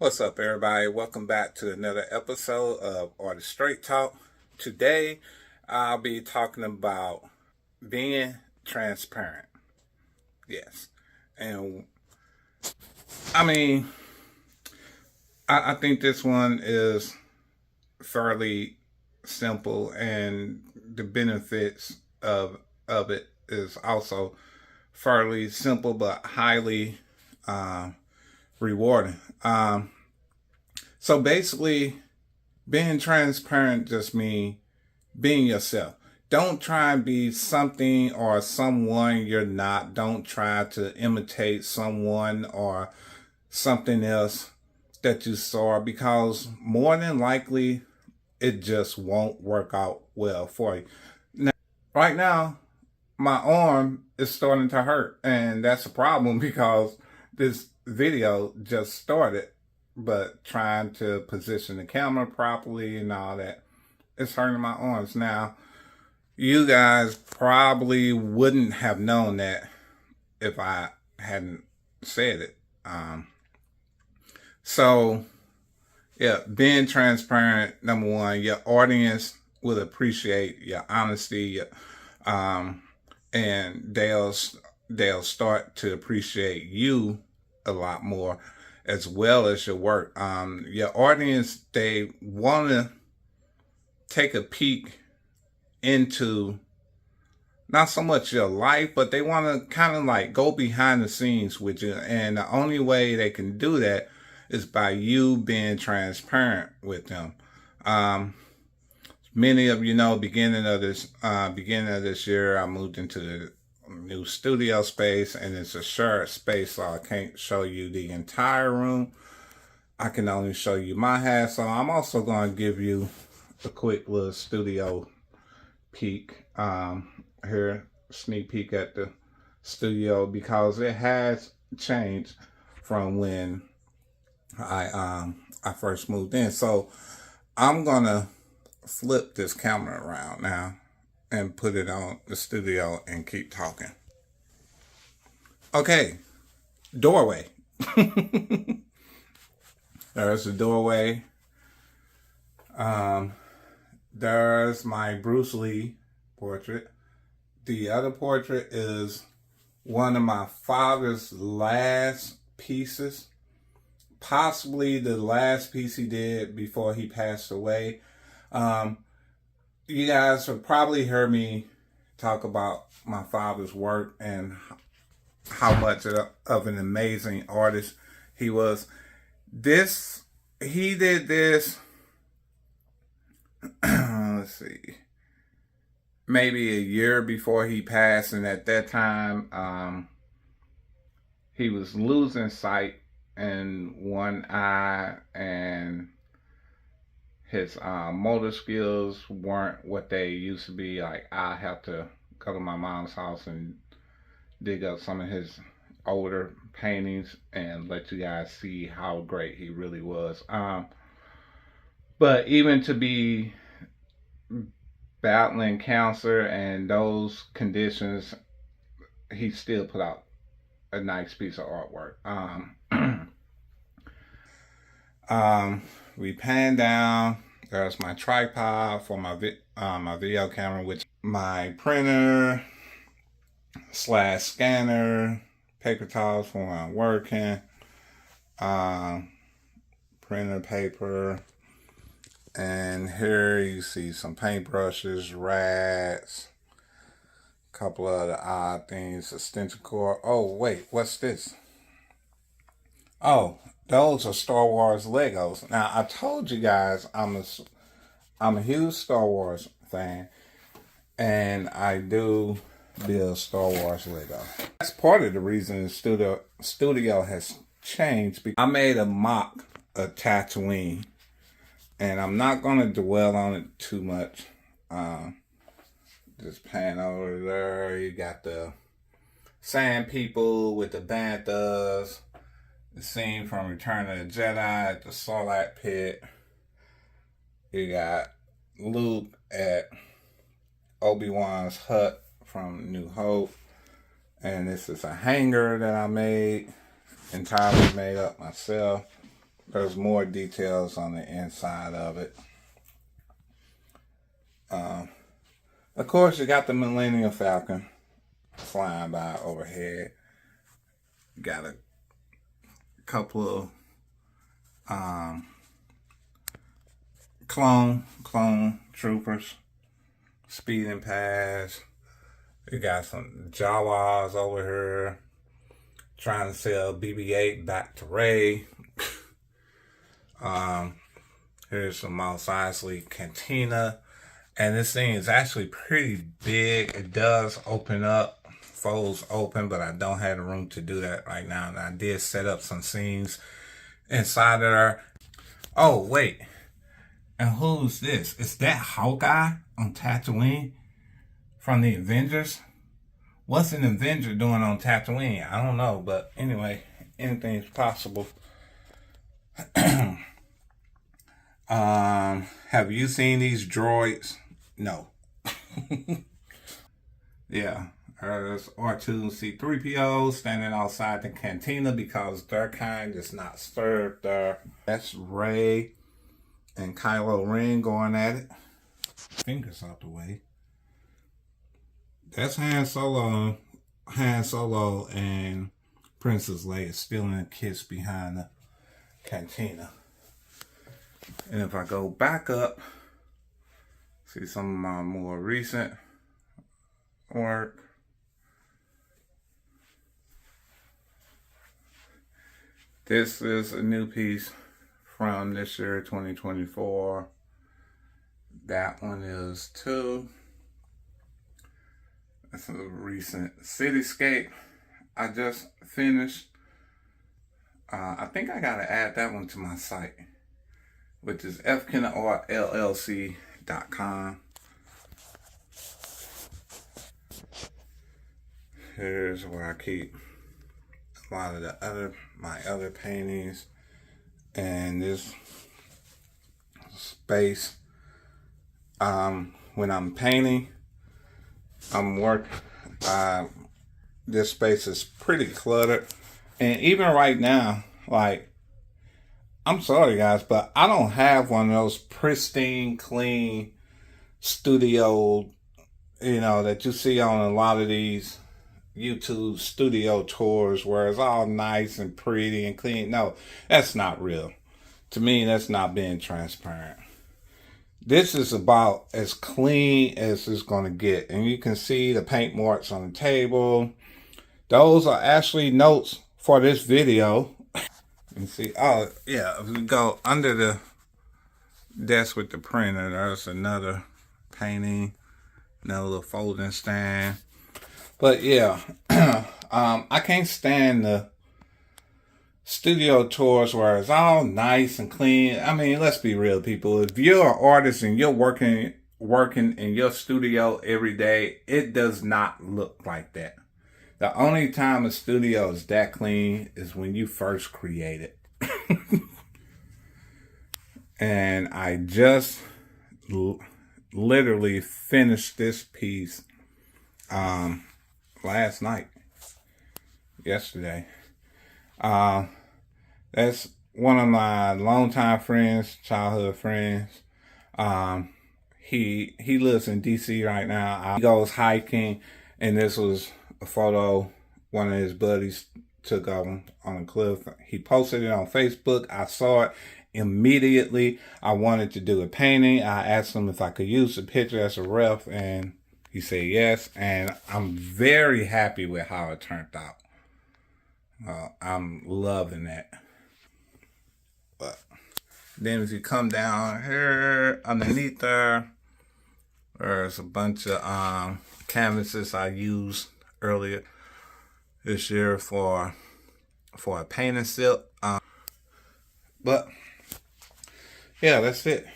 What's up, everybody? Welcome back to another episode of Artist Straight Talk. Today, I'll be talking about being transparent. Yes. And I mean, I think this one is fairly simple, and the benefits of it is also fairly simple but highly rewarding. So basically, being transparent just means being yourself. Don't try and be something or someone you're not. Don't try to imitate someone or something else that you saw, because more than likely it just won't work out well for you. Now, right now, my arm is starting to hurt, and that's a problem because this video just started, but trying to position the camera properly and all that, it's hurting my arms. Now, you guys probably wouldn't have known that if I hadn't said it. So, yeah, being transparent, number one, your audience will appreciate your honesty, and they'll start to appreciate you a lot more, as well as your work. Your audience, they want to take a peek into not so much your life, but they want to kind of like go behind the scenes with you. And the only way they can do that is by you being transparent with them. Many of you know, beginning of this year, I moved into the new studio space, and it's a shared space, so I can't show you the entire room. I can only show you my half. So I'm also going to give you a quick little studio peek here, sneak peek at the studio, because it has changed from when I first moved in. So I'm gonna flip this camera around now and put it on the studio and keep talking. Okay, doorway. There's the doorway. There's my Bruce Lee portrait. The other portrait is one of my father's last pieces, possibly the last piece he did before he passed away. You guys have probably heard me talk about my father's work and how much of an amazing artist he was. He did this, let's see, maybe a year before he passed, and at that time, he was losing sight in one eye, and his motor skills weren't what they used to be. Like, I have to go to my mom's house and dig up some of his older paintings and let you guys see how great he really was. But even to be battling cancer and those conditions, he still put out a nice piece of artwork. We pan down. There's my tripod for my video camera, which my printer / scanner, paper towels for when I'm working, printer paper, and here you see some paintbrushes, rats, a couple of the odd things, extension cord. Oh wait, what's this? Oh, those are Star Wars Legos. Now, I told you guys I'm a huge Star Wars fan, and I do build Star Wars Lego. That's part of the reason the studio has changed. Because I made a mock of Tatooine, and I'm not going to dwell on it too much. Just pan over there. You got the sand people with the banthas. The scene from Return of the Jedi at the Sarlacc pit. You got Luke at Obi-Wan's hut from New Hope. And this is a hanger that I made, entirely made up myself. there's more details on the inside of it. Of course, you got the Millennium Falcon flying by overhead. You got a couple of clone troopers speeding past. You got some Jawas over here trying to sell BB-8 back to Ray. Here's some Mos Eisley Cantina. And this thing is actually pretty big. It does open up, folds open, but I don't have the room to do that right now. And I did set up some scenes inside of there. Oh, wait. And who's this? Is that Hawkeye on Tatooine from the Avengers? What's an Avenger doing on Tatooine? I don't know, but anyway, anything's possible. Have you seen these droids? No. Yeah, there's R2 C3PO standing outside the cantina because their kind is not served there. That's Rey and Kylo Ren going at it. Fingers out the way. That's Han Solo and Princess Leia stealing a kiss behind the cantina. And if I go back up, see some of my more recent work. This is a new piece from this year, 2024. That one is too. That's a recent cityscape I just finished. I think I gotta add that one to my site, which is fkennetartllc.com. Here's where I keep a lot of my other paintings, and this space. When I'm painting, this space is pretty cluttered, and even right now, like, I'm sorry guys, but I don't have one of those pristine, clean studio, that you see on a lot of these YouTube studio tours where it's all nice and pretty and clean. No, that's not real. To me, that's not being transparent. This is about as clean as it's going to get. And you can see the paint marks on the table. Those are actually notes for this video. You see, oh yeah, if we go under the desk with the printer, there's another painting, another little folding stand. But yeah, I can't stand the studio tours where it's all nice and clean. I mean, let's be real, people. If you're an artist and you're working in your studio every day, it does not look like that. The only time a studio is that clean is when you first create it. And I just literally finished this piece last night, yesterday. That's one of my longtime friends, childhood friends. He lives in DC right now. He goes hiking, and this was a photo one of his buddies took on a cliff. He posted it on Facebook. I saw it immediately. I wanted to do a painting. I asked him if I could use the picture as a ref, and he said yes. And I'm very happy with how it turned out. I'm loving that. But then if you come down here underneath there's a bunch of canvases I used earlier this year for a painting silk. But yeah, that's it.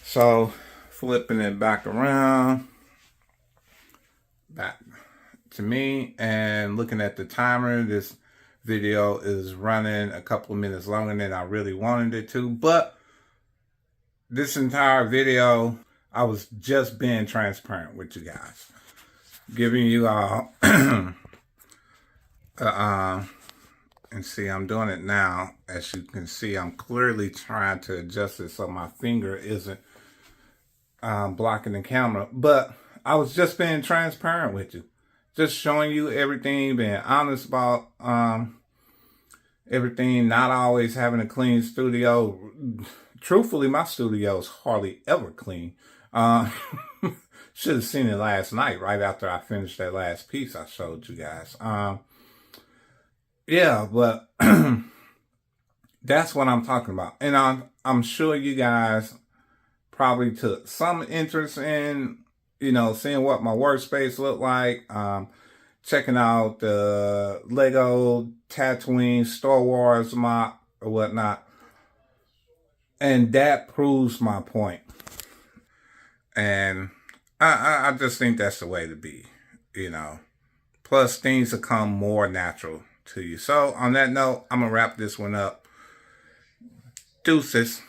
So flipping it back around, back to me, and looking at the timer, this video is running a couple of minutes longer than I really wanted it to. But this entire video, I was just being transparent with you guys, giving you all And see, I'm doing it now. As you can see, I'm clearly trying to adjust it so my finger isn't blocking the camera. But I was just being transparent with you. Just showing you everything, being honest about everything, not always having a clean studio. Truthfully, my studio is hardly ever clean. Should have seen it last night, right after I finished that last piece I showed you guys. Yeah, but that's what I'm talking about. And I'm sure you guys probably took some interest in, seeing what my workspace looked like. Checking out the Lego Tatooine Star Wars mop or whatnot. And that proves my point. And I just think that's the way to be, Plus, things become more natural to you. So, on that note, I'm going to wrap this one up. Deuces.